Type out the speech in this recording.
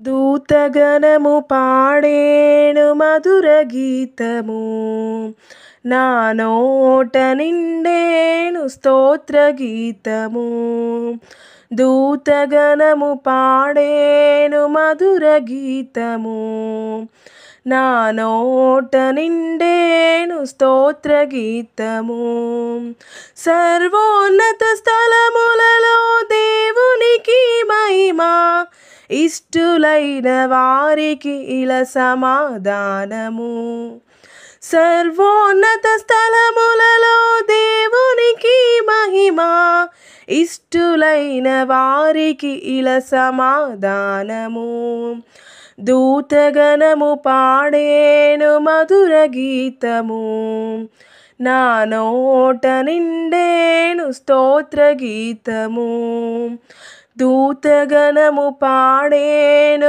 దూతగణము పాడేను మధుర గీతము, నా నోట నిండేను స్తోత్ర గీతము. దూతగణము పాడేను మధుర గీతము, నా నోట నిండేను స్తోత్ర గీతము. సర్వోన్నత స్థలములలో దేవునికి మహిమ, ఇష్టులైన వారికి ఇలా సమాధానము. సర్వోన్నత స్థలములలో దేవునికి మహిమ, ఇష్టులైన వారికి ఇలా సమాధానము. దూతగణము పాడేను మధుర గీతము, నా నోట నిండేను స్తోత్ర గీతము. దూతగణము పాడేను